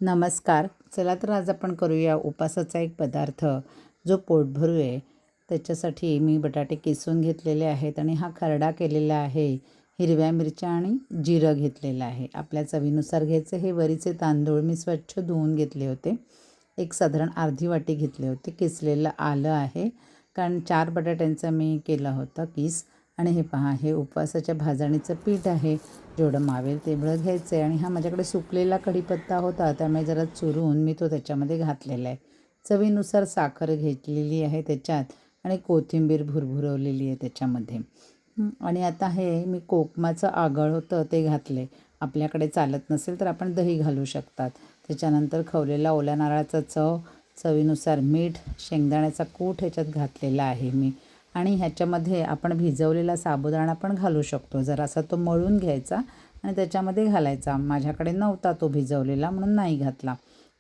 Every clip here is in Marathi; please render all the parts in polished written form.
नमस्कार. चला तर आज आपण करूया उपासाचा एक पदार्थ जो पोटभरू आहे. त्याच्यासाठी मी बटाटे किसून घेतलेले आहेत आणि हा खरडा केलेला आहे. हिरव्या मिरच्या आणि जिरं घेतलेलं आहे. आपल्या चवीनुसार घ्यायचे. हे वरीचे तांदूळ मी स्वच्छ धुवून घेतले होते. एक साधारण अर्धी वाटी घेतले होते. किसलेलं आलं आहे, कारण 4 बटाट्यांचा मी केला होता किस. आणि हे पहा, हे उपवासाच्या भाजणीचं पीठ आहे. जेवढं मावेल तेवढं घ्यायचं आहे. आणि हा माझ्याकडे सुकलेला कढीपत्ता होता, त्यामुळे जरा चुरून मी तो त्याच्यामध्ये घातलेला आहे. चवीनुसार साखर घेतलेली आहे त्याच्यात आणि कोथिंबीर भुरभुरवलेली आहे त्याच्यामध्ये. आणि आता हे मी कोकमाचं आगळ होतं ते घातले. आपल्याकडे चालत नसेल तर आपण दही घालू शकतात. त्याच्यानंतर खवलेला ओल्या नारळाचा चवीनुसार मीठ, शेंगदाण्याचा कूट ह्याच्यात घातलेला आहे मी. आणि ह्याच्यामध्ये आपण भिजवलेला साबुदाणा पण घालू शकतो. जरासा तो मळून घ्यायचा आणि त्याच्यामध्ये घालायचा. माझ्याकडे नव्हता तो भिजवलेला म्हणून नाही घातला.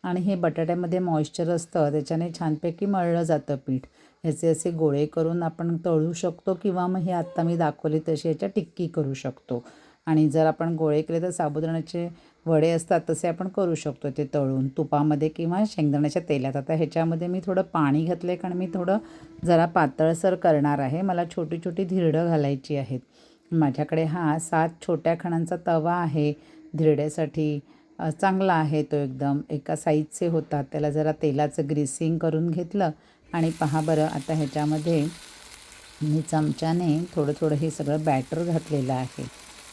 आणि हे बटाट्यामध्ये मॉइश्चर असतं, त्याच्याने छानपैकी मळलं जातं पीठ. ह्याचे असे गोळे करून आपण तळू शकतो किंवा मग हे आत्ता मी दाखवले तशी ह्याच्या टिक्की करू शकतो. आणि जर आपण गोळे केले तर साबुदाण्याचे वडे असतात तसे आपण करू शकतो, ते तळून तुपामध्ये किंवा शेंगदाण्याच्या तेलात. आता ह्याच्यामध्ये मी थोडं पाणी घातलं आहे, कारण मी थोडं जरा पातळसर करणार आहे. मला छोटी छोटी धिरडं घालायची आहेत. माझ्याकडे हा 7 छोट्या खणांचा तवा आहे धिरड्यासाठी. चांगला आहे तो, एकदम एका साईजचे होतात. त्याला जरा तेलाचं ग्रीसिंग करून घेतलं. आणि पहा बरं, आता ह्याच्यामध्ये मी चमच्याने थोडं थोडं हे सगळं बॅटर घातलेलं आहे.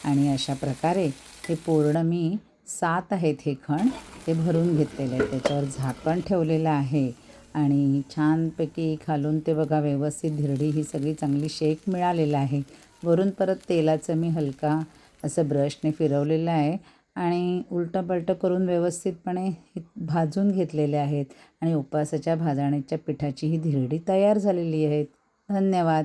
आणि अशा प्रकारे हे पूर्ण मी 7 आहेत हे खण, ते भरून घेतलेले आहेत. त्याच्यावर झाकण ठेवलेलं आहे. आणि छानपैकी खालून ते बघा व्यवस्थित धिरडी ही सगळी चांगली शेक मिळालेला आहे. वरून परत तेलाचं मी हलका असं ब्रशने फिरवलेलं आहे. आणि उलटंपलटं करून व्यवस्थितपणे भाजून घेतलेले आहेत. आणि उपवासाच्या भाजणीच्या पिठाची ही धिरडी तयार झालेली आहे. धन्यवाद.